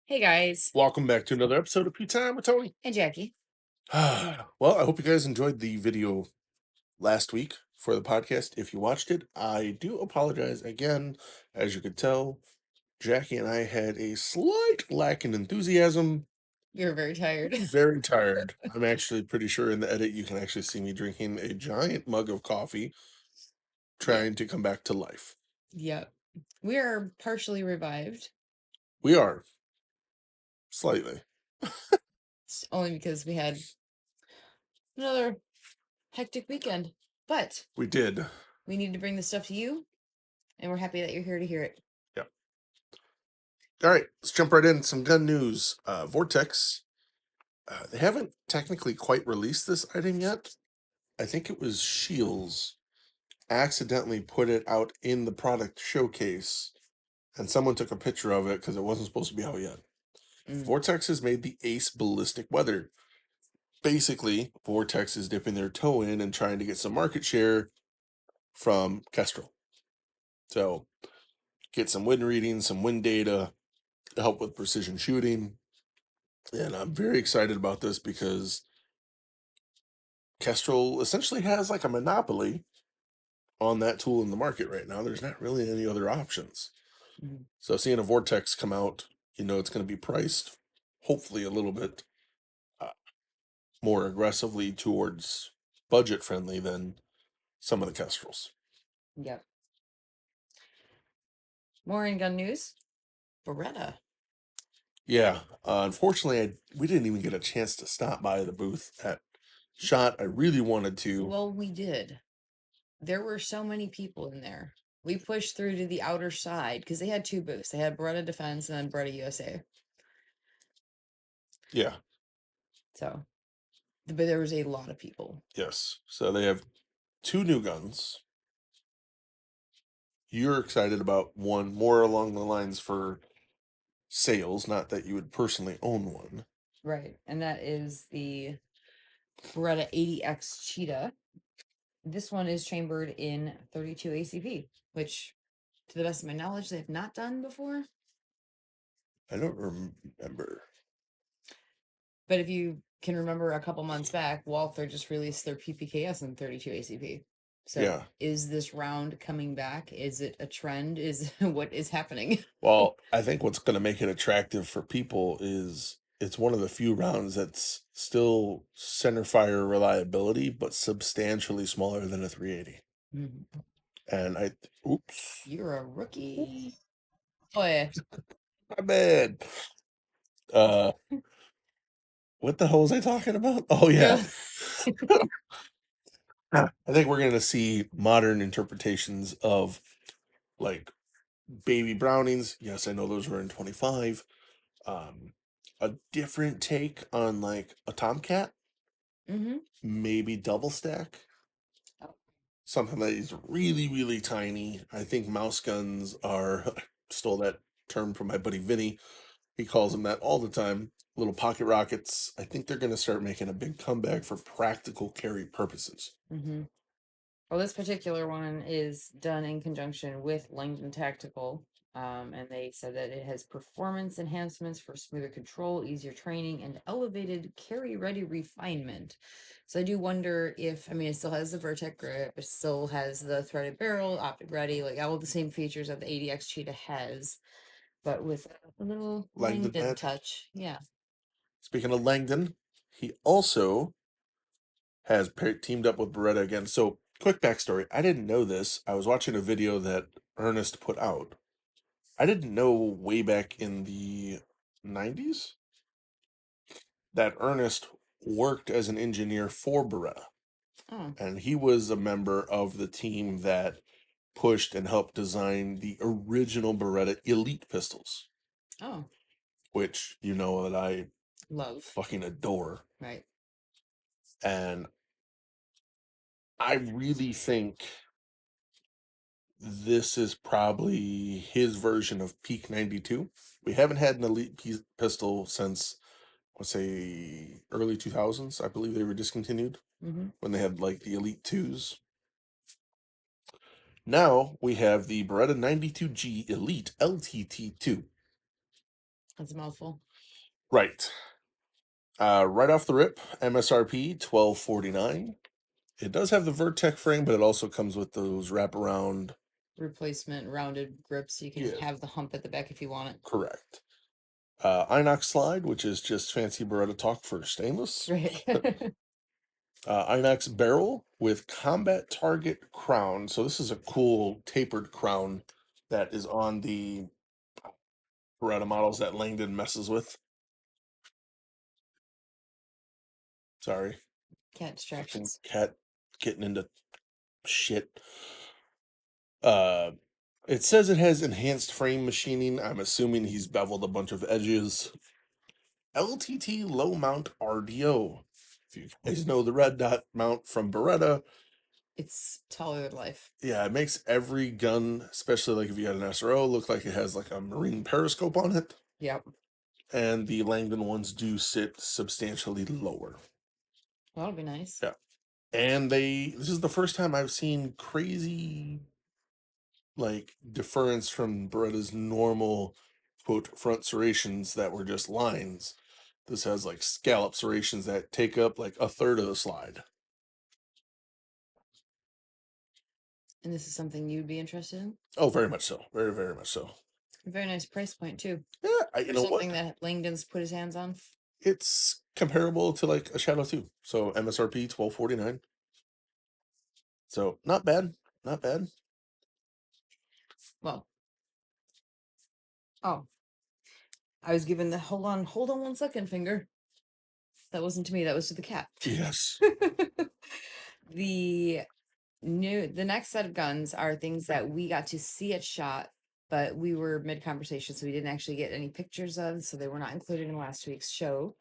Hey guys, Welcome back to another episode of Pew Time with Tony. and Jackie. Well, I hope you guys enjoyed the video last week for the podcast. If you watched it, I do apologize again. As you could tell, Jackie and I had a slight lack in enthusiasm. You're very tired. Very tired. I'm actually pretty sure in the edit you can actually see me drinking a giant mug of coffee, trying to come back to life. Yep. We are partially revived. We are. Slightly. It's only because we had another hectic weekend. But We did. we need to bring this stuff to you, and we're happy that you're here to hear it. Yep. All right, let's jump right in. Some gun news. Vortex. They haven't technically quite released this item yet. I think it was Shields accidentally put it out in the product showcase, and someone took a picture of it because it wasn't supposed to be out yet. Vortex has made the Ace Ballistic Weather. Basically, Vortex is dipping their toe in and trying to get some market share from Kestrel. So, get some wind readings, some wind data to help with precision shooting. And I'm very excited about this because Kestrel essentially has like a monopoly on that tool in the market right now. There's not really any other options. So seeing a Vortex come out, it's going to be priced hopefully a little bit more aggressively towards budget friendly than some of the Kestrels. Yep. More in gun news. Beretta. Yeah, unfortunately, we didn't even get a chance to stop by the booth at SHOT. I really wanted to. Well, we did. There were so many people in there. We pushed through to the outer side because they had two booths. They had Beretta Defense and then Beretta USA. Yeah. So, but there was a lot of people. Yes. So they have two new guns. You're excited about one more along the lines for sales, not that you would personally own one. Right. And that is the Beretta 80X Cheetah. This one is chambered in 32 ACP, which, to the best of my knowledge, they have not done before. I don't remember. But if you can remember a couple months back, Walther just released their PPKS in 32 ACP. So Yeah. is this round coming back? Is it a trend? Is what is happening? Well, I think what's going to make it attractive for people is it's one of the few rounds that's still center fire reliability, but substantially smaller than a 380. And oops. You're a rookie. Boy. My bad. What the hell was I talking about? Oh, yeah. I think we're going to see modern interpretations of like baby Brownings. Yes, I know those were in 25. A different take on like a Tomcat. Maybe double stack. Something that is really, really tiny. I think mouse guns are, stole that term from my buddy Vinny. He calls them that all the time. Little pocket rockets. I think they're going to start making a big comeback for practical carry purposes. Well, this particular one is done in conjunction with Langdon Tactical, and they said that it has performance enhancements for smoother control, easier training, and elevated carry-ready refinement. So I do wonder if, it still has the Vertec grip, it still has the threaded barrel, optic ready, like all the same features that the 80X Cheetah has, but with a little Langdon touch. Yeah. Speaking of Langdon, he also has teamed up with Beretta again. So, quick backstory. I didn't know this. I was watching a video that Ernest put out. I didn't know way back in the 90s that Ernest worked as an engineer for Beretta. And he was a member of the team that pushed and helped design the original Beretta Elite pistols. Which that I love, fucking adore. Right. And I really think this is probably his version of Peak 92. We haven't had an Elite pistol since, let's say, early 2000s. I believe they were discontinued when they had like the Elite 2s. Now we have the Beretta 92G Elite LTT2. That's a mouthful. Right. Right off the rip, MSRP $12.49. It does have the Vertec frame, but it also comes with those wraparound. Replacement rounded grips, so you can Yeah, have the hump at the back if you want it. correct. Inox slide, which is just fancy Beretta talk for stainless. Right. Inox barrel with combat target crown. So this is a cool tapered crown that is on the Beretta models that Langdon messes with. Sorry, Cat fucking distractions. cat getting into shit. Uh, it says it has enhanced frame machining. I'm assuming he's beveled a bunch of edges. LTT low mount RDO. If you guys know the red dot mount from Beretta, It's taller than life. yeah, it makes every gun, especially like if you had an SRO, look like it has like a marine periscope on it. Yep. And the Langdon ones do sit substantially lower. That'll be nice. Yeah. And this is the first time I've seen crazy like deference from Beretta's normal quote front serrations that were just lines. This has like scallop serrations that take up like a third of the slide. And this is something you'd be interested in? Oh, very much so. Very, very much so. Very nice price point too. Yeah, you For know what? something that Langdon's put his hands on. It's comparable to like a Shadow 2. So MSRP $12.49. So not bad. Not bad. Well, oh, I was given the hold on 1 second finger. That wasn't to me, that was to the cat. Yes. The next set of guns are things that we got to see at shot, but we were mid conversation, so we didn't actually get any pictures of, so they were not included in last week's show.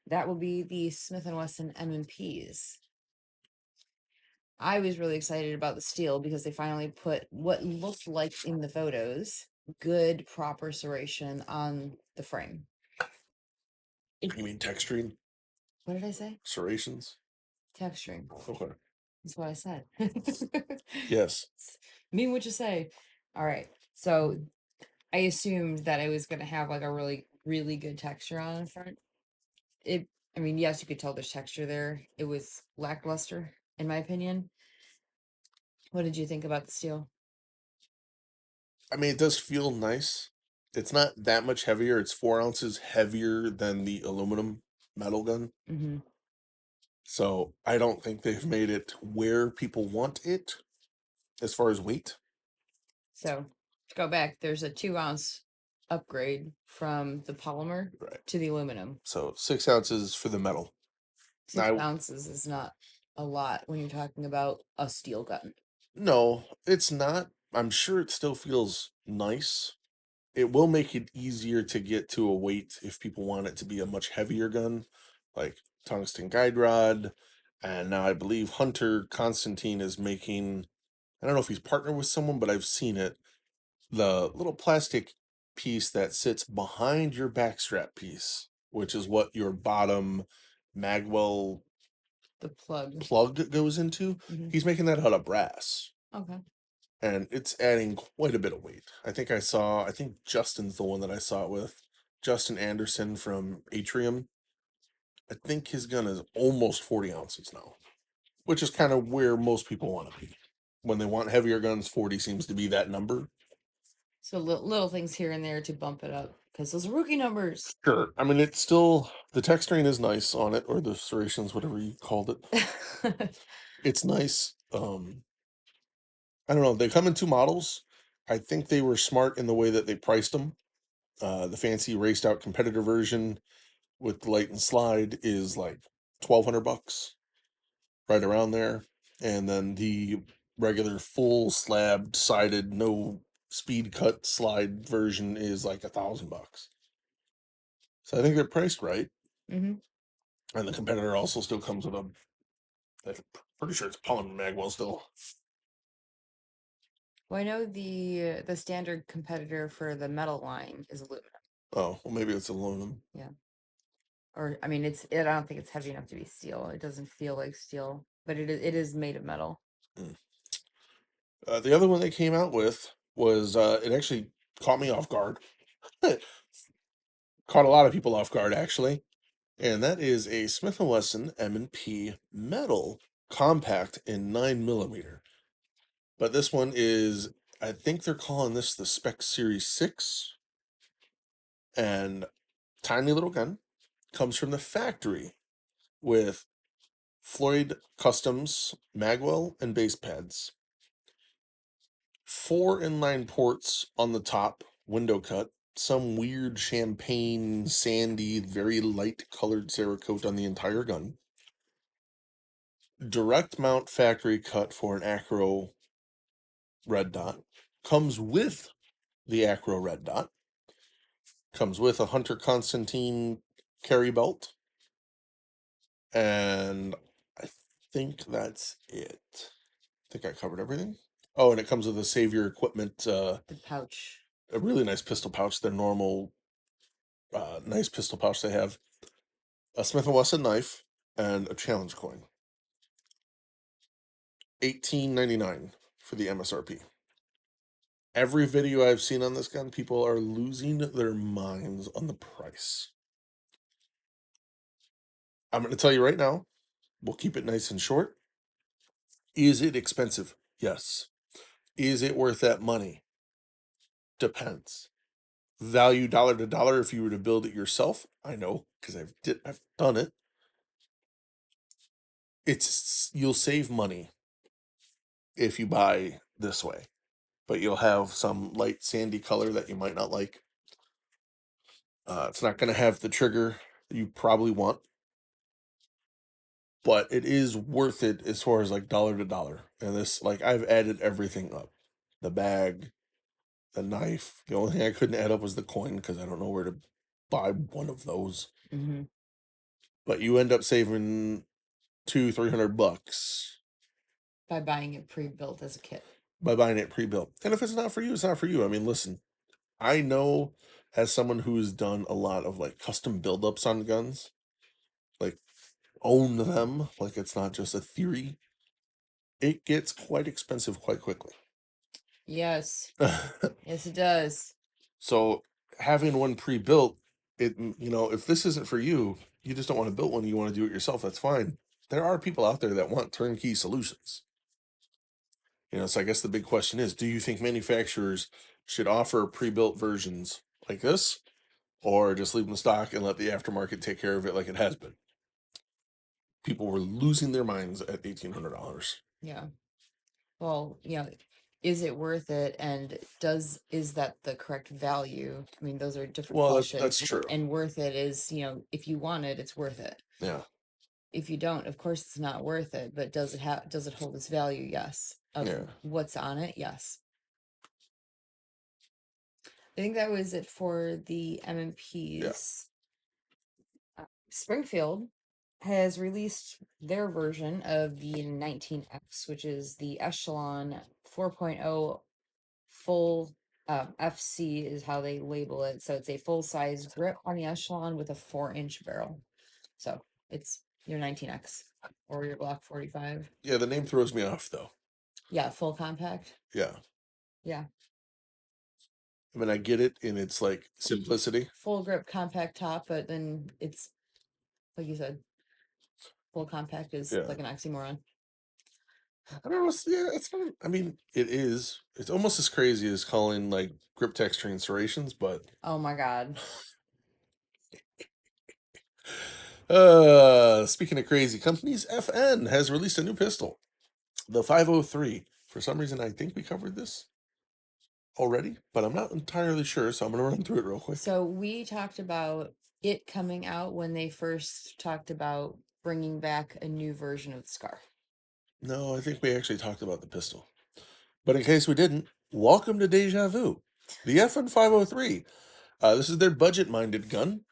That will be the Smith & Wesson M&Ps. I was really excited about the steel because they finally put what looked like in the photos good proper serration on the frame. You mean texturing? What did I say? Serrations? Texturing. Okay. That's what I said. Yes. Mean what you say. All right. So I assumed that it was going to have like a really, really good texture on the front. I mean, yes, you could tell there's texture there. It was lackluster, in my opinion. What did you think about the steel? I mean, it does feel nice. It's not that much heavier. It's 4 ounces heavier than the aluminum metal gun. Mm-hmm. So I don't think they've made it where people want it as far as weight. So to go back, there's a 2 ounce upgrade from the polymer Right. to the aluminum. So 6 ounces for the metal. 6 ounces is not a lot when you're talking about a steel gun. No, it's not. I'm sure it still feels nice. It will make it easier to get to a weight if people want it to be a much heavier gun, like tungsten guide rod. And now I believe Hunter Constantine is making, I don't know if he's partnered with someone, but I've seen it. The little plastic piece that sits behind your backstrap piece, which is what your bottom magwell The plug. plug goes into. Mhm. He's making that out of brass. Okay. And it's adding quite a bit of weight. I think Justin's the one that I saw it with. Justin Anderson from Atrium. I think his gun is almost 40 ounces now, which is kind of where most people want to be. When they want heavier guns, 40 seems to be that number. So little things here and there to bump it up because those are rookie numbers. Sure. I mean, it's still, the texturing is nice on it, or the serrations, whatever you called it. It's nice. I don't know. They come in two models. I think they were smart in the way that they priced them. The fancy raced out competitor version with the light and slide is like $1,200, right around there. And then the regular full slab sided, no speed cut slide version is like $1,000. So I think they're priced right. Mm-hmm. And the competitor also still comes with I'm pretty sure it's polymer magwell still. Well, I know the standard competitor for the metal line is aluminum. Oh, well, maybe it's aluminum. Yeah. Or I mean, I don't think it's heavy enough to be steel. It doesn't feel like steel, but it is made of metal. Mm. The other one they came out with was it actually caught me off guard. caught a lot of people off guard, actually. And that is a Smith & Wesson M&P metal compact in 9mm. But this one is, I think they're calling this the Spec Series 6. And tiny little gun. Comes from the factory with Floyd Customs magwell and base pads. 4 inline ports on the top, window cut. Some weird champagne, sandy, very light colored Cerakote on the entire gun. Direct mount factory cut for an Acro red dot. Comes with the Acro red dot. Comes with a Hunter Constantine carry belt. And I think that's it. I think I covered everything. Oh, and it comes with a Savior equipment, The pouch. a really nice pistol pouch. Their normal, nice pistol pouch they have. A Smith & Wesson knife and a challenge coin. $18.99 for the MSRP. Every video I've seen on this gun, people are losing their minds on the price. I'm going to tell you right now, we'll keep it nice and short. Is it expensive? Yes. Is it worth that money? Depends. Value dollar to dollar if you were to build it yourself. I know because I've done it. You'll save money if you buy this way, but you'll have some light sandy color that you might not like. It's not going to have the trigger you probably want, but it is worth it as far as like dollar to dollar. And this, like, I've added everything up: the bag, the knife. The only thing I couldn't add up was the coin because I don't know where to buy one of those. Mm-hmm. But you end up saving $200-300 By buying it pre-built as a kit. by buying it pre-built. And if it's not for you, it's not for you. I mean, listen, I know as someone who's done a lot of like custom build-ups on guns, like own them, like it's not just a theory, it gets quite expensive quite quickly. Yes. Yes, it does. So having one pre-built, if this isn't for you, you just don't want to build one, you want to do it yourself, that's fine. There are people out there that want turnkey solutions. So I guess the big question is, do you think manufacturers should offer pre-built versions like this, or just leave them in stock and let the aftermarket take care of it like it has been? People were losing their minds at $1,800. Yeah. Well, is it worth it? And is that the correct value? I mean, those are different Well, questions. that's true. And worth it is, if you want it, it's worth it. Yeah. If you don't, of course it's not worth it, but does it hold its value? Yes. Of Yeah. what's on it? Yes. I think that was it for the MMPs. Springfield has released their version of the 19X, which is the Echelon 4.0 full FC is how they label it. So it's a full size grip on the Echelon with a 4-inch barrel. So it's your 19X or your Glock 45. Yeah, the name throws me off though. Yeah, full compact. Yeah. Yeah. I mean, I get it in its like simplicity. Full grip compact top, but then it's like you said, full compact is Yeah. like an oxymoron. I don't know. Yeah, it's not. I mean, it is. It's almost as crazy as calling like grip text transferations, but Oh my god. speaking of crazy companies, FN has released a new pistol, the 503. For some reason, I think we covered this already, but I'm not entirely sure, so I'm gonna run through it real quick. So we talked about it coming out when they first talked about bringing back a new version of the Scar. No, I think we actually talked about the pistol. But in case we didn't, welcome to Deja Vu. The FN 503. This is their budget-minded gun.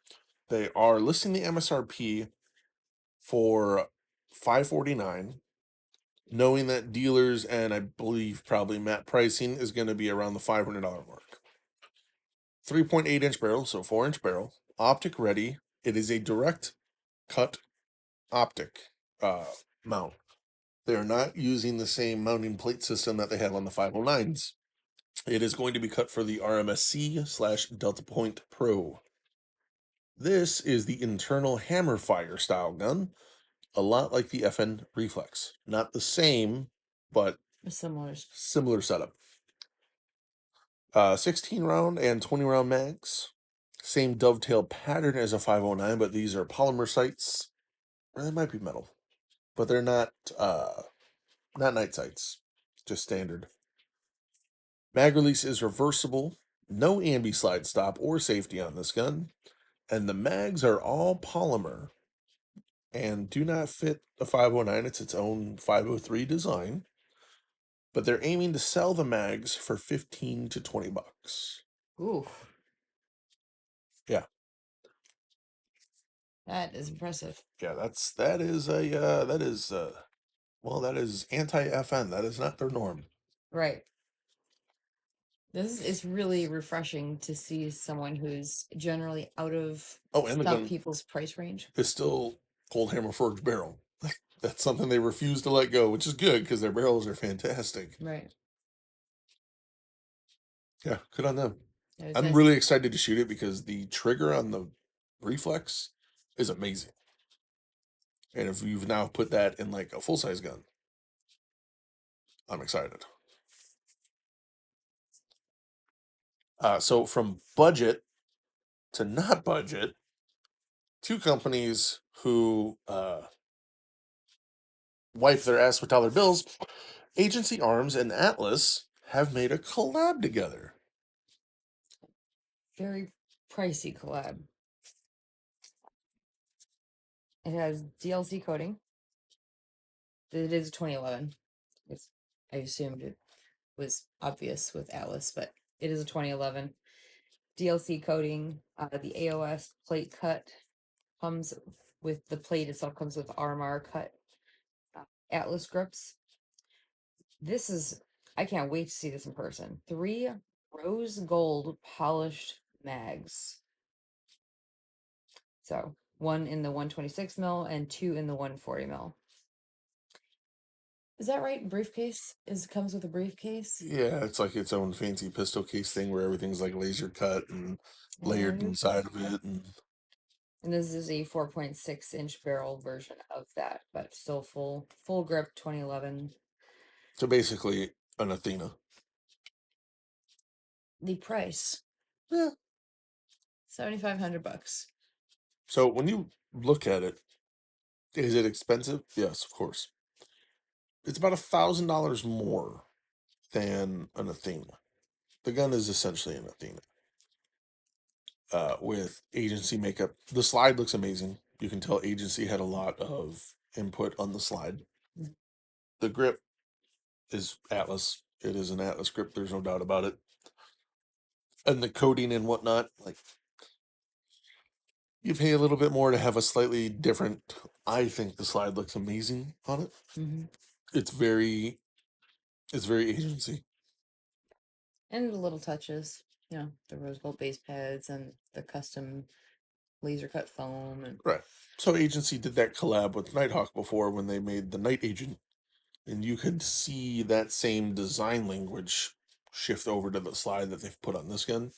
They are listing the MSRP for $549, knowing that dealers and I believe probably MAP pricing is going to be around the $500 mark. 3.8-inch barrel, so 4-inch barrel, optic ready. It is a direct cut optic mount. They are not using the same mounting plate system that they have on the 509s. It is going to be cut for the RMSC/Delta Point Pro. This is the internal hammer fire style gun, a lot like the FN Reflex. Not the same, but similar setup. 16 round and 20 round mags. Same dovetail pattern as a 509, but these are polymer sights. Or they might be metal, but they're not night sights, just standard. Mag release is reversible, no ambi slide stop or safety on this gun, and the mags are all polymer and do not fit the 509. It's its own 503 design, but they're aiming to sell the mags for 15 to 20 bucks. Ooh. Yeah. That is impressive. Yeah, that is anti-FN. That is not their norm. Right. This is really refreshing to see someone who's generally out of some people's price range. It's still cold hammer forged barrel. That's something they refuse to let go, which is good because their barrels are fantastic. Right. Yeah, good on them. I'm nice. really excited to shoot it because the trigger on the Reflex is amazing. And if you've now put that in like a full-size gun, I'm excited. So from budget to not budget, two companies who wipe their ass with dollar bills, Agency Arms and Atlas, have made a collab together. Very pricey collab. It has DLC coating. It is 2011. I assumed it was obvious with Atlas, but it is a 2011 DLC coating. The AOS plate cut comes with the plate itself, comes with RMR cut Atlas grips. This is, I can't wait to see this in person. 3 rose gold polished mags. So 1 in the 126 mil and 2 in the 140 mil. Is that right? Briefcase comes with a briefcase. Yeah, it's like its own fancy pistol case thing where everything's like laser cut and layered inside of it. And this is a 4.6-inch barrel version of that, but still full grip 2011. So basically an Athena. The price. Yeah. $7,500. So when you look at it, is it expensive? Yes, of course. It's about $1,000 more than an Athena. The gun is essentially an Athena. With agency makeup. The slide looks amazing. You can tell agency had a lot of input on the slide. The grip is Atlas. It is an Atlas grip. There's no doubt about it. And the coating and whatnot, like you pay a little bit more to have a slightly different. I think the slide looks amazing on it. Mm-hmm. It's very agency. And the little touches, the rose gold base pads and the custom laser cut foam and right. So agency did that collab with Nighthawk before when they made the Night Agent, and you could see that same design language shift over to the slide that they've put on this gun.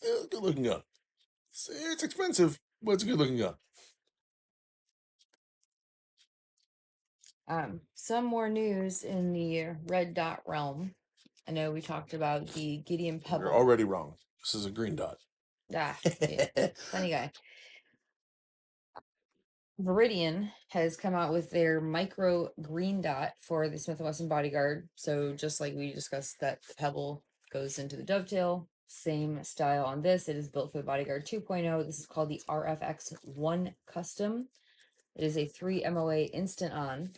Good looking gun. It's expensive, but it's a good looking gun. Some more news in the red dot realm. I know we talked about the Gideon Pebble. You're already wrong. This is a green dot. Yeah, funny guy. Viridian has come out with their micro green dot for the Smith & Wesson Bodyguard. So just like we discussed that the Pebble goes into the dovetail, same style on this. It is built for the Bodyguard 2.0. This is called the RFX1 Custom. It is a 3 MOA instant on.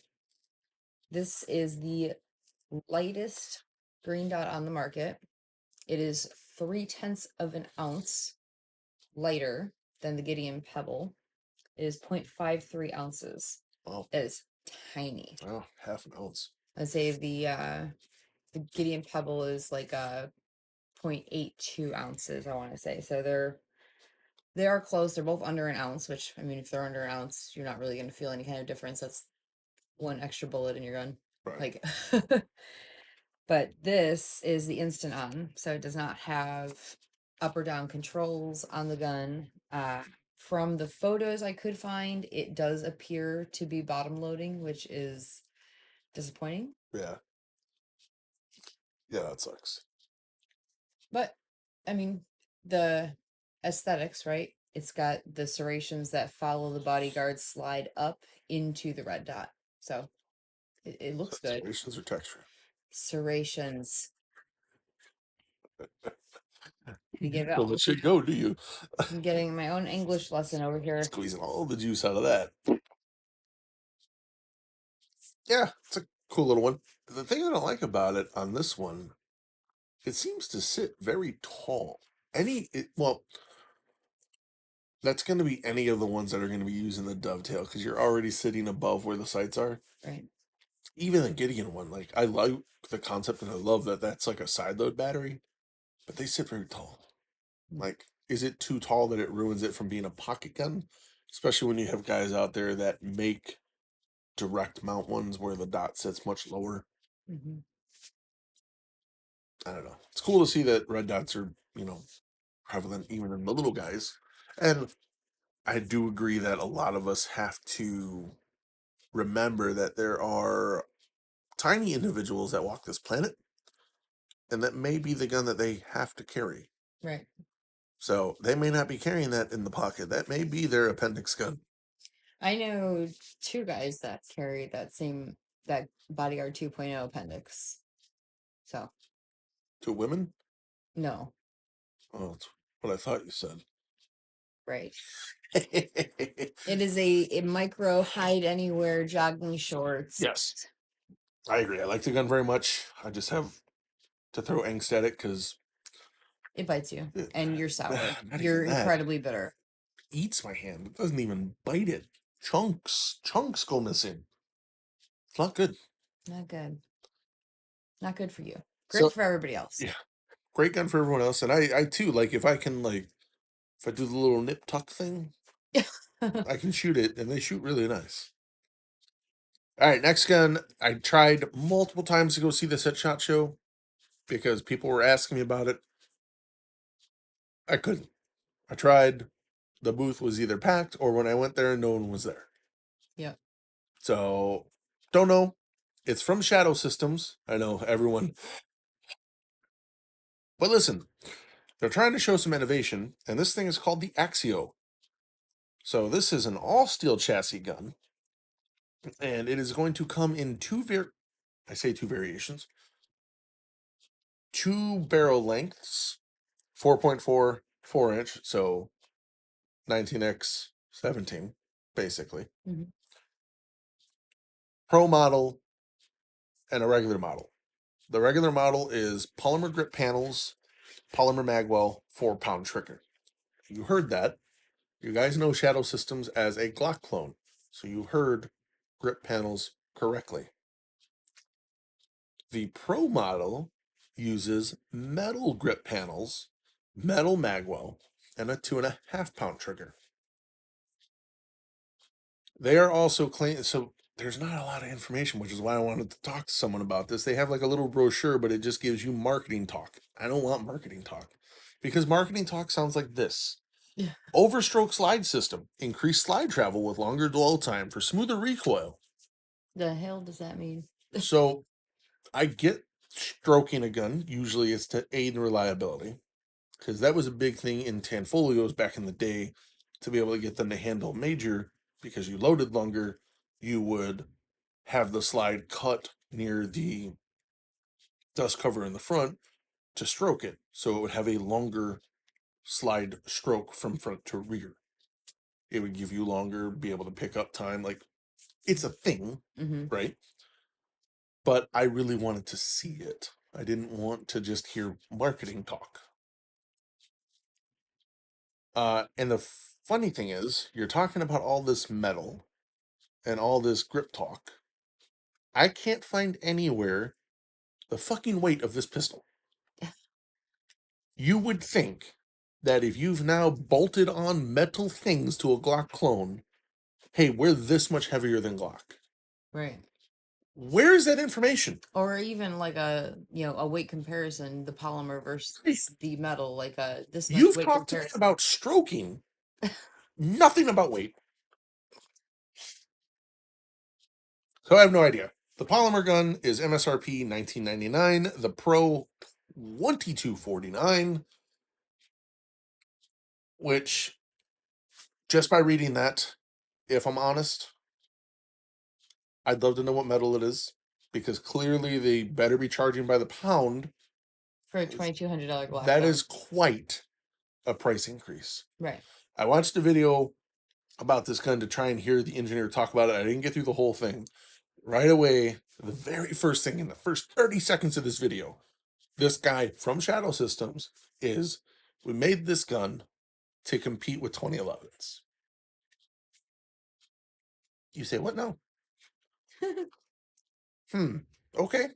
This is the lightest green dot on the market. It is 0.3 of an ounce lighter than the Gideon Pebble. It is 0.53 ounces. Wow. That is tiny. Wow, half an ounce. I'd say the Gideon Pebble is like 0.82 ounces, I want to say. So they are close. They're both under an ounce, which, I mean, if they're under an ounce, you're not really going to feel any kind of difference. That's 1 extra bullet in your gun. Right. Like, but this is the instant on, so it does not have up or down controls on the gun. From the photos I could find, it does appear to be bottom loading, which is disappointing. Yeah. Yeah, that sucks. But I mean, the aesthetics, right? It's got the serrations that follow the bodyguard slide up into the red dot. So it looks good. Serrations or texture? Serrations. You give it Don't let shit go, do you? I'm getting my own English lesson over here. Squeezing all the juice out of that. Yeah, it's a cool little one. The thing I don't like about it on this one, it seems to sit very tall. Well, that's going to be any of the ones that are going to be using the dovetail because you're already sitting above where the sights are. Right. Even the Gideon one, like I like the concept and I love that that's like a side load battery, but they sit very tall. Like, is it too tall that it ruins it from being a pocket gun? Especially when you have guys out there that make direct mount ones where the dot sits much lower. Mm-hmm. I don't know. It's cool to see that red dots are, prevalent even in the little guys. And I do agree that a lot of us have to remember that there are tiny individuals that walk this planet, and that may be the gun that they have to carry. Right. So they may not be carrying that in the pocket. That may be their appendix gun. I know 2 guys that carry that Bodyguard 2.0 appendix. So 2 women? no, Oh, that's what I thought you said. right. It is a micro hide anywhere jogging shorts. Yes, I agree. I like the gun very much. I just have to throw angst at it because It bites you, and you're sour. not You're even that. incredibly bitter. Eats my hand. It doesn't even bite it. Chunks go missing. It's not good. Not good. Not good for you. Great for everybody else. Yeah, great gun for everyone else. And I too, like, if I can, like, if I do the little nip tuck thing, I can shoot it, and they shoot really nice. All right, next gun. I tried multiple times to go see this at SHOT Show because people were asking me about it. I couldn't. I tried. The booth was either packed or when I went there, no one was there. Yep. So, don't know. It's from Shadow Systems. I know everyone. But listen, they're trying to show some innovation, and this thing is called the Axio. So, this is an all steel chassis gun, and it is going to come in two variations. 2 barrel lengths, 4.4, 4-inch, so 19x 17, basically. Mm-hmm. Pro model and a regular model. The regular model is polymer grip panels, polymer magwell, 4-pound trigger. You heard that. You guys know Shadow Systems as a Glock clone, so you heard grip panels correctly. The Pro model uses metal grip panels, metal magwell, and a 2.5-pound trigger. They are also claiming, so there's not a lot of information, which is why I wanted to talk to someone about this. They have like a little brochure, but it just gives you marketing talk. I don't want marketing talk because marketing talk sounds like this. Yeah. Overstroke slide system, increased slide travel with longer dwell time for smoother recoil. The hell does that mean? So I get stroking a gun. Usually it's to aid in reliability because that was a big thing in Tanfolios back in the day to be able to get them to handle major because you loaded longer. You would have the slide cut near the dust cover in the front to stroke it. So it would have a longer slide stroke from front to rear. It would give you longer, be able to pick up time. Like, it's a thing, right? But I really wanted to see it. I didn't want to just hear marketing talk. And the funny thing is, you're talking about all this metal and all this grip talk. I can't find anywhere the fucking weight of this pistol. You would think that if you've now bolted on metal things to a Glock clone, hey, we're this much heavier than Glock. Right. Where is that information? Or even like a weight comparison, the polymer versus the metal, like this much You've weight talked to me comparison. about stroking, Nothing about weight. So I have no idea. The polymer gun is MSRP $19.99. The Pro $22.49, which, just by reading that, if I'm honest, I'd love to know what metal it is, because clearly they better be charging by the pound. For a $2,200 glass That gun. is quite a price increase. Right. I watched a video about this gun to try and hear the engineer talk about it. I didn't get through the whole thing. Right away, the very first thing in the first 30 seconds of this video, this guy from Shadow Systems is, we made this gun to compete with 2011s. You say, what now? Okay.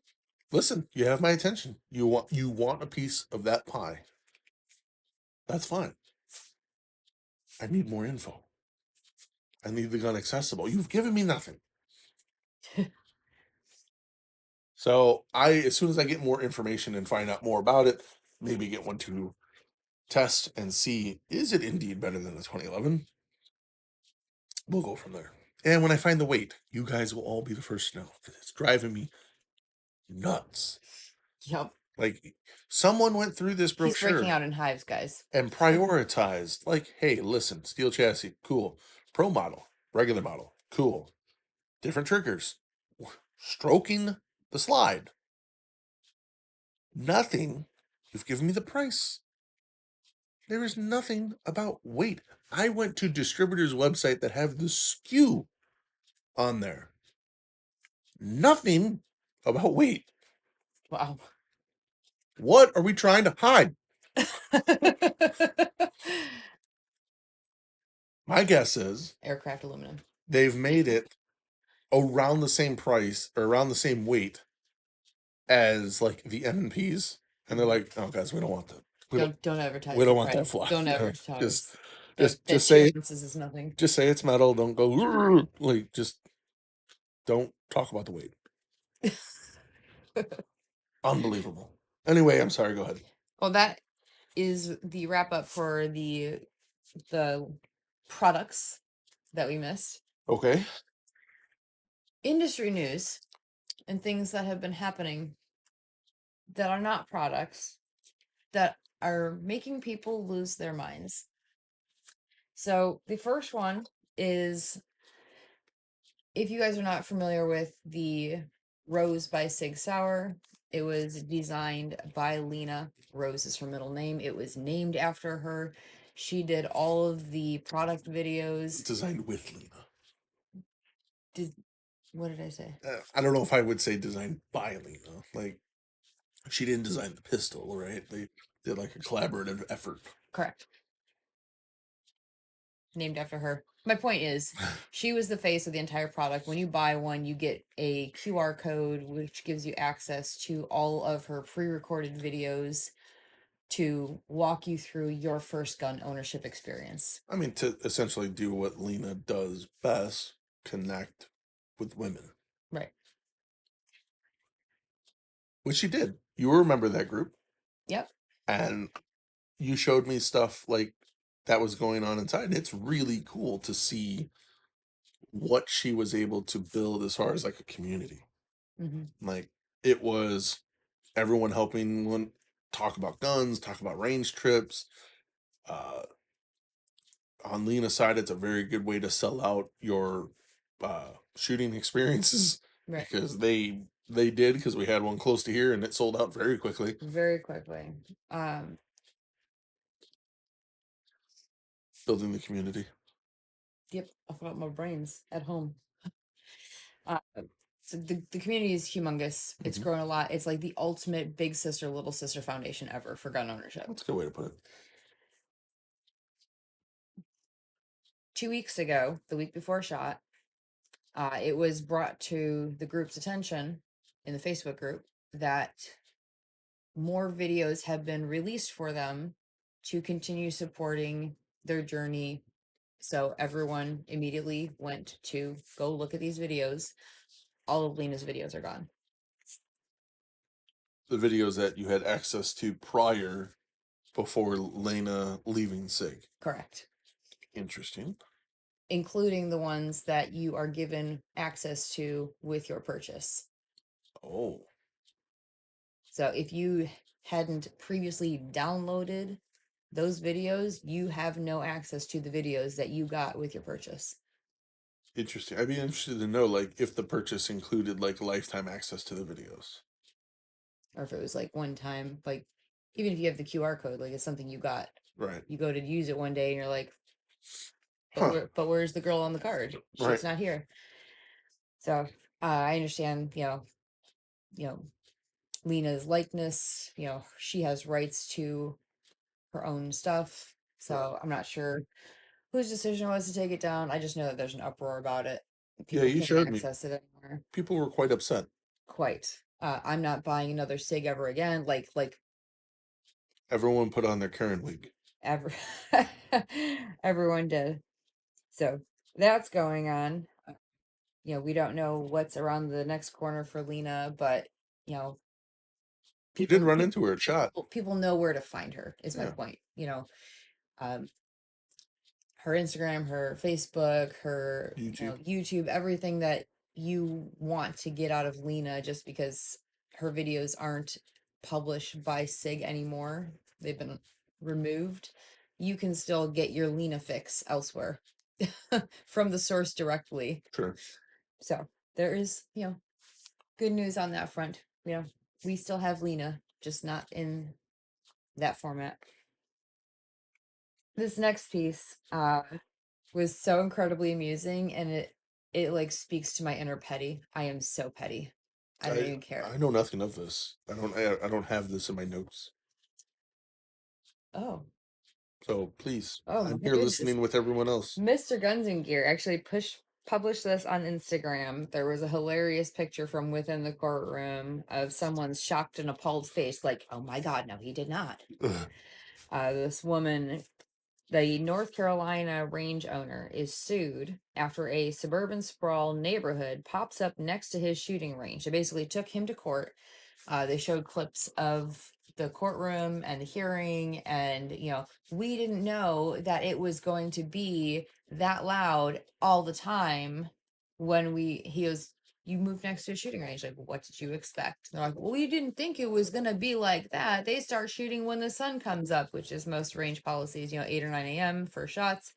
Listen, you have my attention. You want a piece of that pie. That's fine. I need more info. I need the gun accessible. You've given me nothing. So as soon as I get more information and find out more about it, maybe get one to test and see, is it indeed better than the 2011? We'll go from there. And when I find the weight, you guys will all be the first to know, because it's driving me nuts. Yep. Like, someone went through this brochure. He's breaking out in hives, guys. And prioritized, like, hey, listen, steel chassis, cool. Pro model, regular model, cool. Different triggers. Stroking the slide. Nothing. You've given me the price. There is nothing about weight. I went to distributor's website that have the SKU on there. Nothing about weight. Wow. What are we trying to hide? My guess is aircraft aluminum. They've made it around the same price or around the same weight as like the M&Ps, and they're like, "Oh, guys, we don't want that. Don't advertise. We don't the want price. that fly. Don't Yeah, advertise. just say it. Is nothing. Just say it's metal. Don't go like. Just don't talk about the weight." Unbelievable. Anyway, I'm sorry. Go ahead. Well, that is the wrap up for the products that we missed. Okay. Industry news and things that have been happening that are not products that are making people lose their minds. So the first one is, if you guys are not familiar with the Rose by Sig Sauer, it was designed by Lena. Rose is her middle name. It was named after her. She did all of the product videos. Designed with Lena. What did I say? I don't know if I would say designed by Lena. Like, she didn't design the pistol, right? They did like a collaborative effort. Correct. Named after her. My point is, she was the face of the entire product. When you buy one, you get a QR code, which gives you access to all of her pre-recorded videos to walk you through your first gun ownership experience. I mean, to essentially do what Lena does best, connect with women. Right. Which she did. You remember that group. Yep. And you showed me stuff like that was going on inside. And it's really cool to see what she was able to build as far as like a community. Mm-hmm. Like, it was everyone helping one talk about guns, talk about range trips. On Lena's side, it's a very good way to sell out your shooting experiences. Right. Because they did, because we had one close to here and it sold out very quickly. Very quickly. Building the community. Yep, I forgot my brains at home. So the community is humongous. It's grown a lot. It's like the ultimate big sister, little sister foundation ever for gun ownership. That's a good way to put it. 2 weeks ago, the week before SHOT, it was brought to the group's attention in the Facebook group that more videos have been released for them to continue supporting their journey. So everyone immediately went to go look at these videos. All of Lena's videos are gone. The videos that you had access to prior, before Lena leaving SIG. Correct. Interesting. including the ones that you are given access to with your purchase. Oh, So if you hadn't previously downloaded those videos, you have no access to the videos that you got with your purchase. interesting. I'd be interested to know, like, if the purchase included like lifetime access to the videos. Or if it was like one time, like even if you have the QR code, like it's something you got. Right. You go to use it one day and you're like, Huh. where's the girl on the card? Right. She's not here. So I understand, Lena's likeness, she has rights to her own stuff. Right. So I'm not sure whose decision was to take it down. I just know that there's an uproar about it. Yeah, People you can't showed me. access it anymore. People were quite upset. Quite. I'm not buying another SIG ever again. Like Everyone put on their Karen wig. ever, everyone did. So that's going on. We don't know what's around the next corner for Lena, but We did people run into her at Shot. people know where to find her. Is my Yeah. point. Um, her Instagram, her Facebook, her YouTube. YouTube, everything that you want to get out of Lena, just because her videos aren't published by SIG anymore. They've been removed. You can still get your Lena fix elsewhere from the source directly. Sure. So there is, good news on that front. We still have Lena, just not in that format. This next piece was so incredibly amusing, and it like speaks to my inner petty. I am so petty. I don't even care. I know nothing of this. I don't have this in my notes. Oh, So please, oh I'm my here goodness. listening with everyone else. Mr. Guns and Gear actually published this on Instagram. There was a hilarious picture from within the courtroom of someone's shocked and appalled face, like, "Oh my God, no, he did not." Ugh. This woman, the North Carolina range owner, is sued after a suburban sprawl neighborhood pops up next to his shooting range. They basically took him to court. They showed clips of the courtroom and the hearing, and we didn't know that it was going to be that loud all the time. When he was, you moved next to a shooting range, like, what did you expect? They're like, well, we didn't think it was going to be like that. They start shooting when the sun comes up, which is most range policies, 8 or 9 a.m for shots,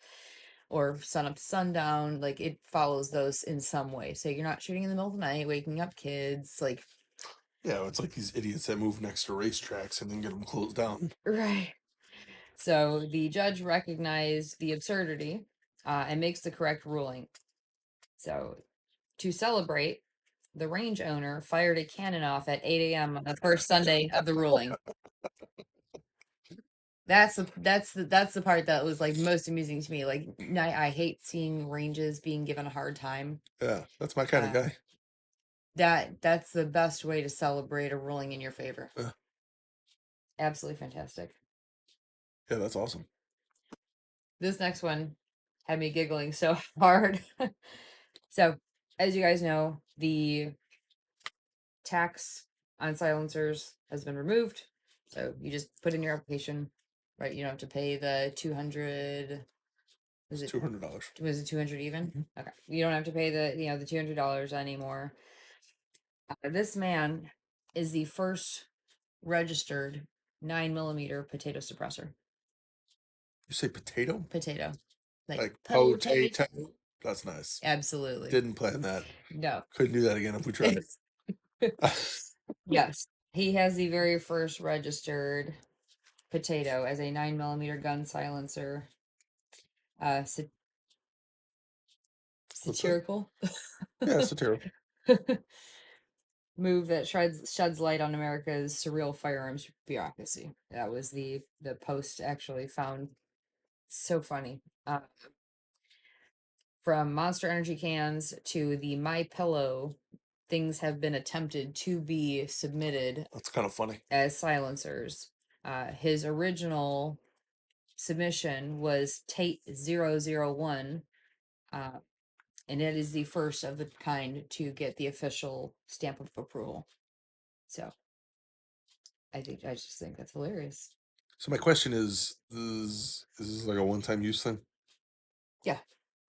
or sun up to sundown. Like, it follows those in some way, so you're not shooting in the middle of the night waking up kids, like. Yeah, it's like these idiots that move next to racetracks and then get them closed down. Right. So the judge recognized the absurdity and makes the correct ruling. So to celebrate, the range owner fired a cannon off at 8 a.m. on the first Sunday of the ruling. That's the part that was like most amusing to me. Like, I hate seeing ranges being given a hard time. Yeah, that's my kind of guy. That's the best way to celebrate a ruling in your favor. Yeah. Absolutely fantastic. Yeah, that's awesome. This next one had me giggling so hard. So, as you guys know, the tax on silencers has been removed. So you just put in your application, right? You don't have to pay the 200. Was it $200. Was it 200 even? Mhm. Okay. You don't have to pay the $200 anymore. This man is the first registered 9mm potato suppressor. You say potato? Potato. Like potato. potato? That's nice. Absolutely. Didn't plan that. No. Couldn't do that again if we tried. Yes. He has the very first registered potato as a 9mm gun silencer. Satirical. Yeah, satirical. Move that sheds light on America's surreal firearms bureaucracy. That was the post actually found so funny. From Monster Energy cans to the My Pillow, things have been attempted to be submitted That's kind of funny. as silencers. His original submission was Tate 001, and it is the first of the kind to get the official stamp of approval. So I just think that's hilarious. So my question is this like a one-time use thing? Yeah.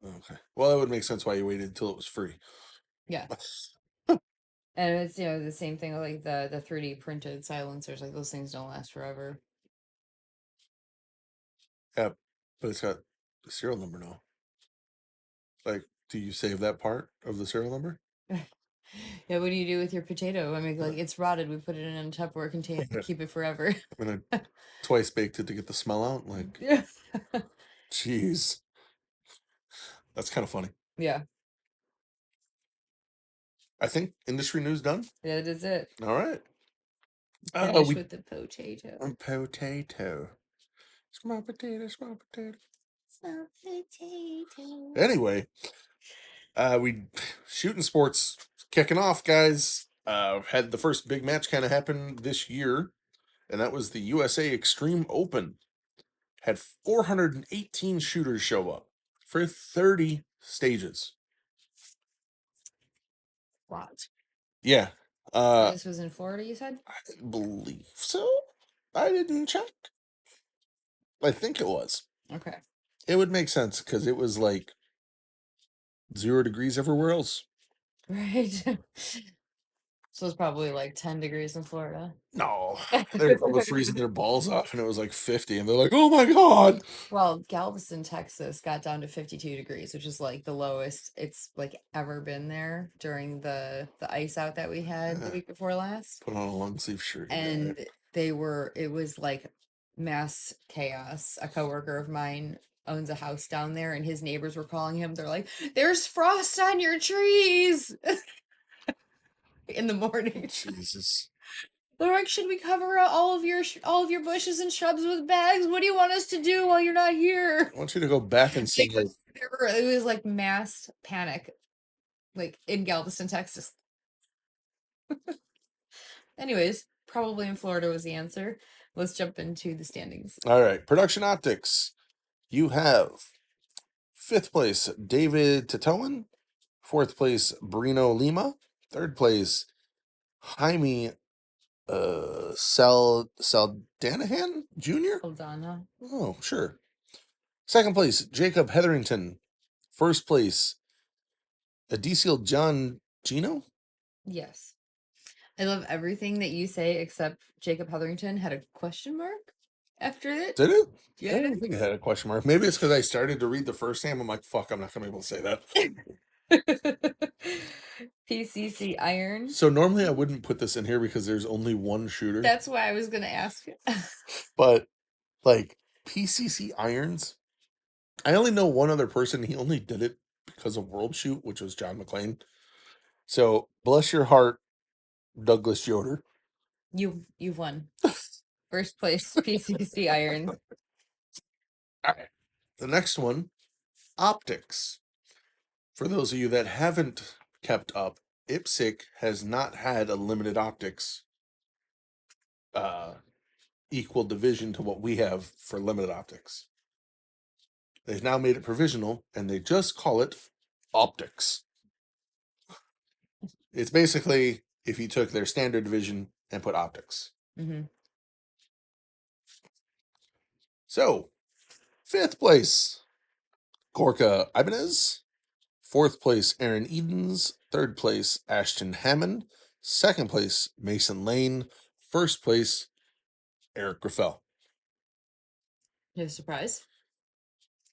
Okay. Well, that would make sense why you waited until it was free. Yeah. And it's the same thing with like the 3D printed silencers. Like those things don't last forever. Yeah, but it's got the serial number now. Like, do you save that part of the serial number? Yeah, what do you do with your potato? I mean, like it's rotted. We put it in a Tupperware container, keep it forever. I'm gonna twice baked it to get the smell out. Like, Yeah. jeez, that's kind of funny. Yeah, I think industry news done. that is it. All right. Finish We with the potato. potato. Small potato, small potato. Small potato. Anyway, we shooting sports kicking off, guys. Had the first big match kind of happen this year, and that was the USA Extreme Open. Had 418 shooters show up for 30 stages. Lot. Yeah. This was in Florida, you said? I believe so. I didn't check. I think it was. Okay. It would make sense because it was like 0 degrees everywhere else. Right. So it's probably like 10 degrees in Florida. No, they were probably freezing their balls off, and it was like 50, and they're like, "Oh my god!" Well, Galveston, Texas got down to 52 degrees, which is like the lowest it's like ever been there during the ice out that we had the week before last. Put on a long sleeve shirt. And it was like mass chaos. A coworker of mine owns a house down there and his neighbors were calling him. They're like, "There's frost on your trees." In the morning. Jesus. They're like, "Should we cover all of your bushes and shrubs with bags? What do you want us to do while you're not here?" I want you to go back and see. It was like mass panic, like in Galveston, Texas. Anyways, probably in Florida was the answer. Let's jump into the standings. All right, production optics. You have 5th place David Tatoan, 4th place Brino Lima, 3rd place Jaime Saldanahan Jr. Aldana. Oh, sure. 2nd place Jacob Hetherington. 1st place Adiciel John Gino. Yes. I love everything that you say except Jacob Hetherington had a question mark after it. Did it? Yeah. I don't think it had a question mark. Maybe it's because I started to read the first name. I'm like, fuck, I'm not going to be able to say that. PCC Iron. So normally I wouldn't put this in here because there's only one shooter. That's why I was going to ask. But like PCC Irons, I only know one other person. He only did it because of World Shoot, which was John McClane. So bless your heart, Douglas Yoder. You've won. First place PCC Iron. All right. The next one, optics. For those of you that haven't kept up, IPSC has not had a limited optics equal division to what we have for limited optics. They've now made it provisional, and they just call it optics. It's basically if you took their standard division and put optics. Mm-hmm. So, 5th place, Gorka Ibanez. 4th place, Aaron Edens. 3rd place, Ashton Hammond. 2nd place, Mason Lane. 1st place, Eric Graffel. No surprise.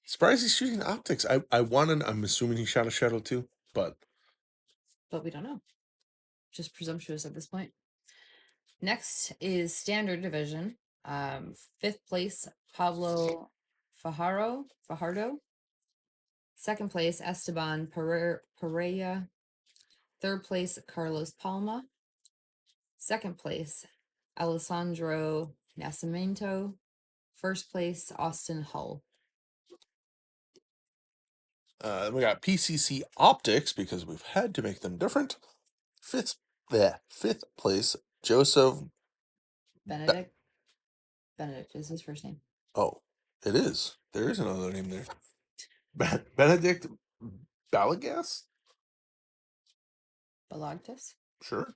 Surprised he's shooting optics. I'm assuming he shot a Shadow too, but we don't know. Just presumptuous at this point. Next is standard division. 5th place, Pablo Fajardo. 2nd place, Esteban Pereira. 3rd place, Carlos Palma. 2nd place, Alessandro Nascimento. 1st place, Austin Hull. we got PCC Optics because we've had to make them different. 5th place, Joseph Benedict. Benedict is his first name. Oh, it is. There is another name there. Benedict Balagas? Balagtas. Sure.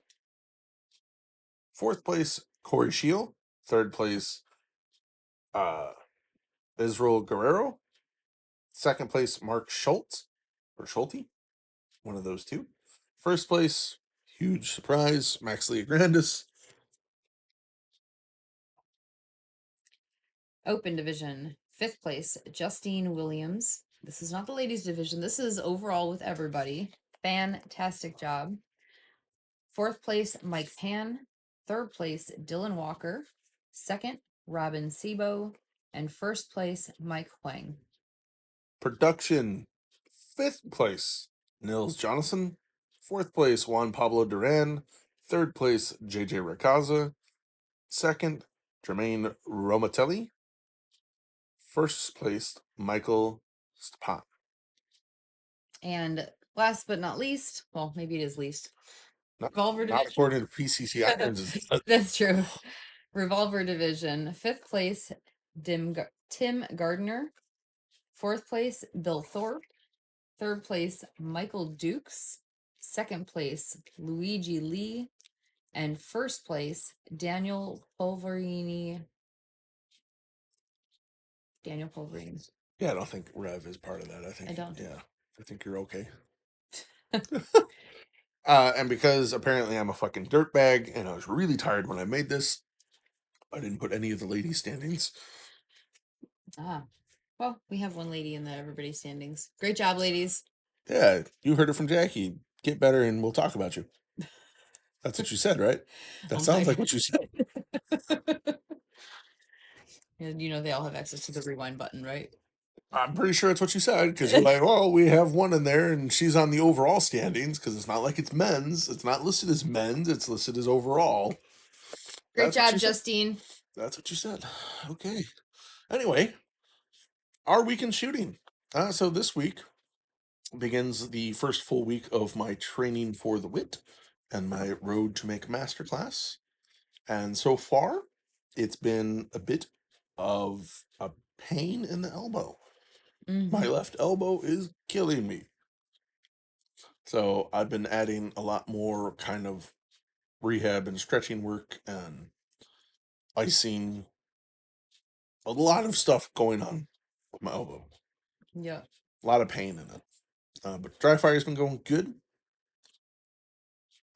4th place, Corey Shield. 3rd place, Israel Guerrero. Second place, Mark Schultz or Schulte, one of those two. First place, huge surprise, Max Leograndis. Open division, 5th place, Justine Williams. This is not the ladies division. This is overall with everybody. Fantastic job. 4th place, Mike Pan. 3rd place, Dylan Walker. 2nd, Robin Sebo. And 1st place, Mike Huang. Production, 5th place, Nils Jonasson. 4th place, Juan Pablo Duran. 3rd place, JJ Racaza. 2nd, Jermaine Romatelli. 1st place, Michael Stepan. And last but not least, well, maybe it is least, Not, Revolver not division. according to PCC Irons. That's true. Revolver division, 5th place, Tim Gardner. 4th place, Bill Thorpe. 3rd place, Michael Dukes. 2nd place, Luigi Lee. And 1st place, Daniel Polverini. Yeah, I don't think Rev is part of that. I think I don't. Yeah, I think you're okay. And because apparently I'm a fucking dirtbag and I was really tired when I made this, I didn't put any of the ladies' standings. Ah, well, we have one lady in the everybody standings. Great job, ladies. Yeah, you heard it from Jaki. Get better and we'll talk about you. That's what you said, right? That sounds like what you said. And you know they all have access to the rewind button, right? I'm pretty sure it's what you said because you're like, well, we have one in there and she's on the overall standings because it's not like it's men's. It's not listed as men's. It's listed as overall. Great job, Justine. That's what you said. Okay. Anyway, our weekend shooting. So this week begins the first full week of my training for the WIT and my road to make masterclass. And so far, it's been a bit of a pain in the elbow. My left elbow is killing me. So I've been adding a lot more kind of rehab and stretching work and icing. A lot of stuff going on with my elbow. Yeah. A lot of pain in it. But dry fire's been going good.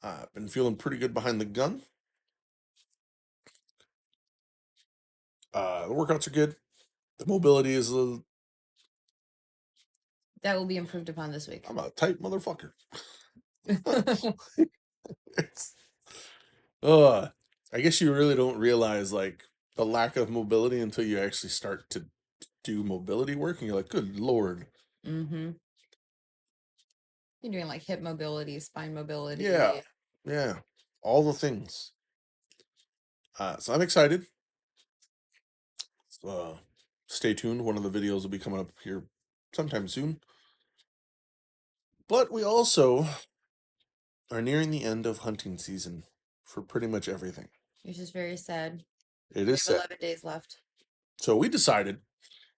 I've been feeling pretty good behind the gun. The workouts are good. The mobility is that will be improved upon this week. I'm a tight motherfucker. I guess you really don't realize like the lack of mobility until you actually start to do mobility work and you're like, good Lord. Mm-hmm. You're doing like hip mobility, spine mobility. Yeah. All the things. So I'm excited. Stay tuned. One of the videos will be coming up here sometime soon. But we also are nearing the end of hunting season for pretty much everything. Which is very sad. It is sad. 11 days left. So we decided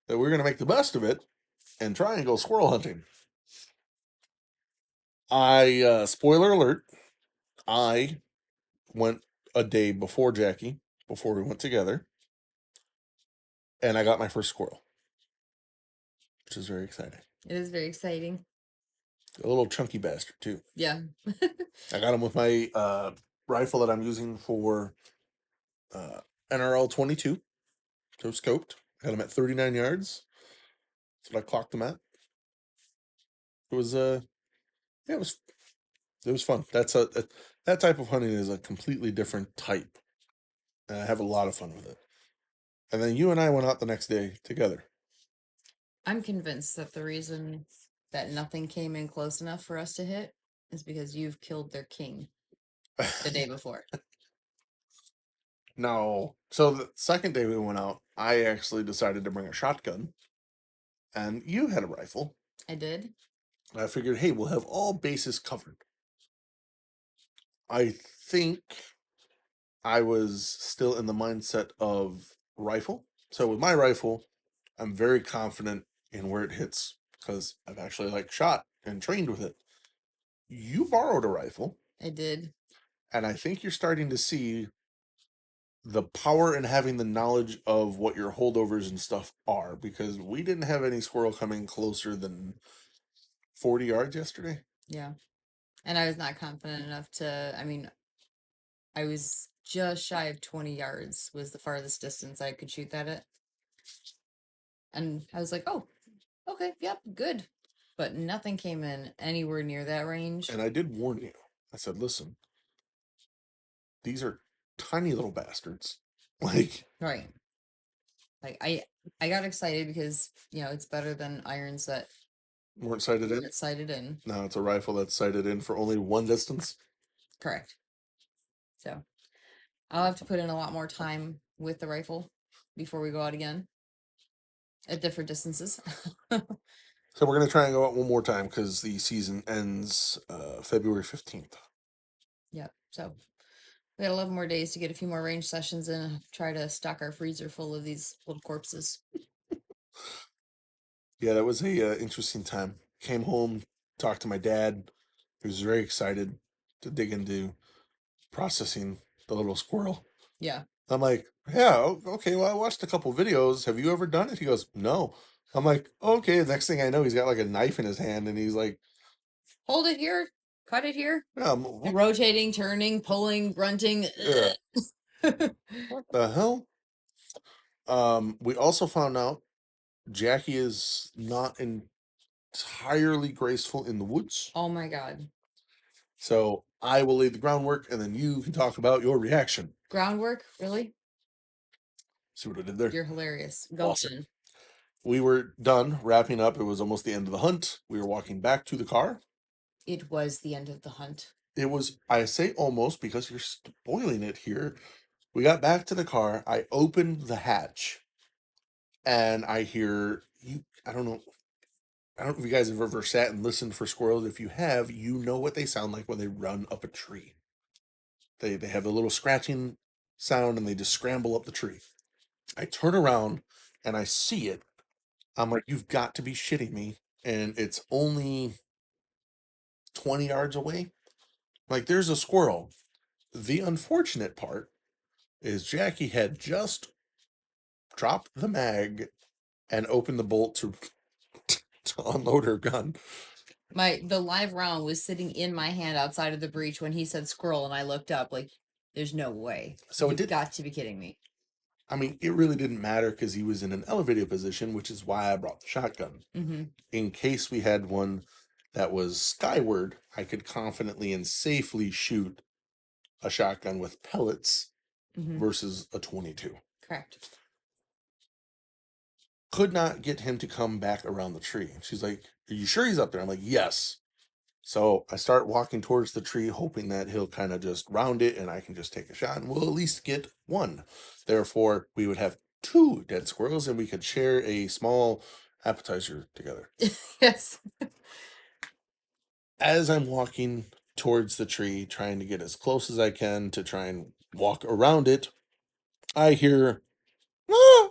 that we're going to make the best of it and try and go squirrel hunting. Spoiler alert, I went a day before Jaki, before we went together, and I got my first squirrel, which is very exciting. It is very exciting. A little chunky bastard, too. Yeah. I got him with my rifle that I'm using for NRL 22. So scoped. Got him at 39 yards. That's what I clocked him at. It was it was fun. That type of hunting is a completely different type. And I have a lot of fun with it. And then you and I went out the next day together. I'm convinced that the reason that nothing came in close enough for us to hit is because you've killed their king the day before. No. So the second day we went out, I actually decided to bring a shotgun. And you had a rifle. I did. I figured, hey, we'll have all bases covered. I think I was still in the mindset of rifle. So with my rifle, I'm very confident in where it hits because I've actually like shot and trained with it. You borrowed a rifle. I did. And I think you're starting to see the power in having the knowledge of what your holdovers and stuff are, because we didn't have any squirrel coming closer than 40 yards yesterday. Yeah. And I was not confident enough to, I mean, I was just shy of 20 yards was the farthest distance I could shoot that at. And I was like, oh, okay, yep, good. But nothing came in anywhere near that range. And I did warn you. I said, listen, these are tiny little bastards. Like, Right. Like I got excited because, it's better than irons that weren't sighted in. weren't sighted in. Now it's a rifle that's sighted in for only one distance. Correct. So I'll have to put in a lot more time with the rifle before we go out again at different distances. So we're going to try and go out one more time because the season ends February 15th. Yep. So we got 11 more days to get a few more range sessions in and try to stock our freezer full of these little corpses. Yeah, that was a interesting time. Came home, talked to my dad. He was very excited to dig into processing the little squirrel. Yeah. I'm like, yeah, okay, well, I watched a couple videos. Have you ever done it? He goes, no. I'm like, okay. The next thing I know, he's got like a knife in his hand and he's like, Hold it here, cut it here. what, Rotating, turning, pulling, grunting. what the hell? We also found out Jaki is not entirely graceful in the woods. Oh my God. So I will lay the groundwork and then you can talk about your reaction. Groundwork? Really? See what I did there? You're hilarious. Go on. We were done wrapping up. It was almost the end of the hunt. We were walking back to the car. It was the end of the hunt. It was, I say almost because you're spoiling it here. We got back to the car. I opened the hatch and I hear you. I don't know if you guys have ever sat and listened for squirrels. If you have, you know what they sound like when they run up a tree. They have a little scratching sound and they just scramble up the tree. I turn around and I see it. I'm like, you've got to be shitting me. And it's only 20 yards away. Like, there's a squirrel. The unfortunate part is Jaki had just dropped the mag and opened the bolt to unload her gun. The live round was sitting in my hand outside of the breech when he said squirrel, and I looked up like, there's no way. So You've got to be kidding me. I mean, it really didn't matter because he was in an elevated position, which is why I brought the shotgun. Mm-hmm. In case we had one that was skyward, I could confidently and safely shoot a shotgun with pellets versus a 22. Correct. Could not get him to come back around the tree. She's like, are you sure he's up there? I'm like, yes. So I start walking towards the tree, hoping that he'll kind of just round it and I can just take a shot and we'll at least get one. Therefore, we would have 2 dead squirrels and we could share a small appetizer together. Yes. As I'm walking towards the tree, trying to get as close as I can to try and walk around it, I hear, ah!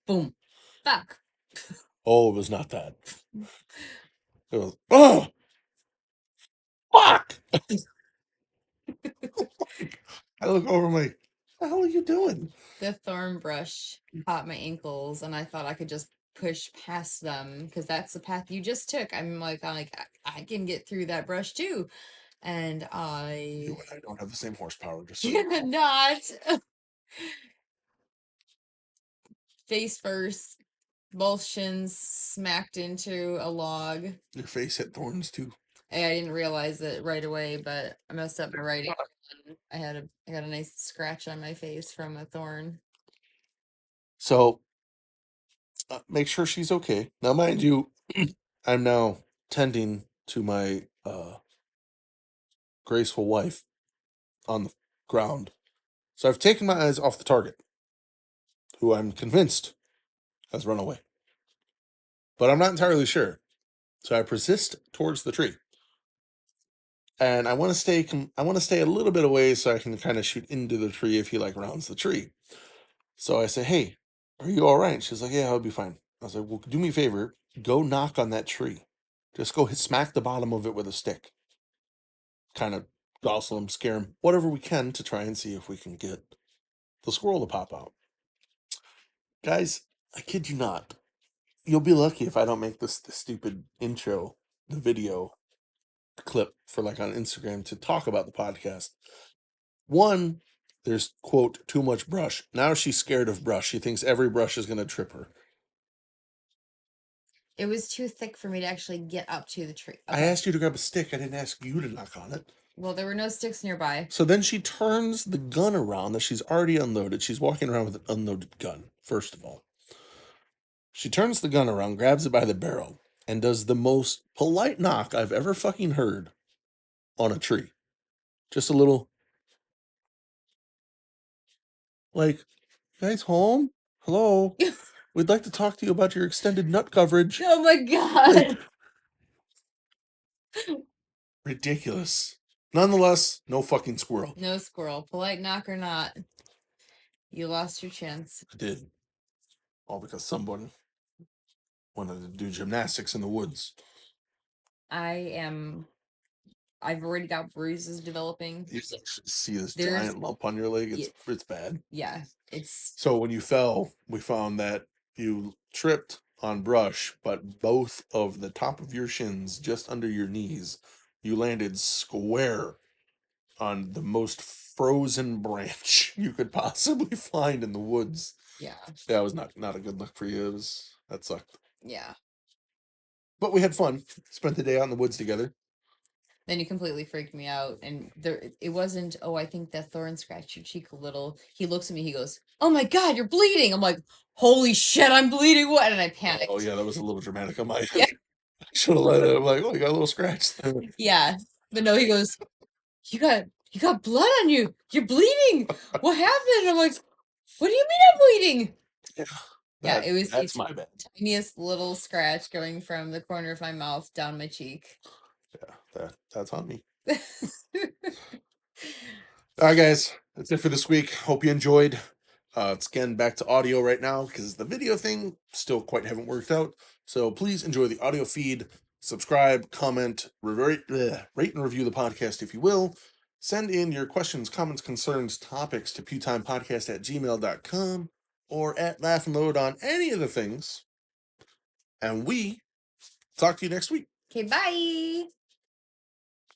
Boom. Fuck. Oh, it was not that. It was, oh, fuck! I look over, I'm like, what the hell are you doing? The thorn brush caught my ankles, and I thought I could just push past them because that's the path you just took. I'm like, I can get through that brush too, and You I and I don't have the same horsepower. Just so did not. Face first, both shins smacked into a log. Your face hit thorns too. I didn't realize it right away, but I messed up my writing. I got a nice scratch on my face from a thorn. So make sure she's okay. Now, mind you, I'm now tending to my graceful wife on the ground. So I've taken my eyes off the target, who I'm convinced has run away. But I'm not entirely sure. So I persist towards the tree. And I want to stay a little bit away so I can kind of shoot into the tree if he like rounds the tree. So I say, hey, are you all right? She's like, yeah, I'll be fine. I was like, well, do me a favor, go knock on that tree. Just go smack the bottom of it with a stick. Kind of jostle him, scare him, whatever we can to try and see if we can get the squirrel to pop out. Guys, I kid you not. You'll be lucky if I don't make this the stupid intro, the video clip for like on Instagram to talk about the podcast. One, there's quote too much brush. Now she's scared of brush. She thinks every brush is going to trip her. It was too thick for me to actually get up to the tree. I asked you to grab a stick. I didn't ask you to knock on it. Well, there were no sticks nearby. So then she turns the gun around that she's already unloaded. She's walking around with an unloaded gun, first of all. She turns the gun around, grabs it by the barrel, and does the most polite knock I've ever fucking heard on a tree. Just a little, like, you guys home? Hello? We'd like to talk to you about your extended nut coverage. Oh my god. Ridiculous. Nonetheless, no fucking squirrel. No squirrel. Polite knock or not, you lost your chance. I did. All because someone wanted to do gymnastics in the woods. I've already got bruises developing. You see this giant lump on your leg? It's bad. Yeah, it's... So when you fell, we found that you tripped on brush, but both of the top of your shins, just under your knees, you landed square on the most frozen branch you could possibly find in the woods. Yeah. That was not a good look for you. That sucked. Yeah. But we had fun. Spent the day out in the woods together. Then you completely freaked me out, and it wasn't, oh, I think that thorn scratched your cheek a little. He looks at me, he goes, oh my god, you're bleeding. I'm like, holy shit, I'm bleeding. What? And I panicked. Oh yeah, that was a little dramatic on my end. Yeah. I should have let it. I'm like, oh, you got a little scratch. Yeah, but no, he goes, you got blood on you. You're bleeding. What happened? I'm like, what do you mean I'm bleeding? Yeah, it's my bad. Tiniest little scratch going from the corner of my mouth down my cheek. Yeah, that's on me. All right, guys, that's it for this week. Hope you enjoyed. It's getting back to audio right now because the video thing still quite haven't worked out. So please enjoy the audio feed. Subscribe, comment, rate and review the podcast if you will. Send in your questions, comments, concerns, topics to pewtimepodcast@gmail.com or at Laugh and Load on any of the things. And we talk to you next week. Okay, bye.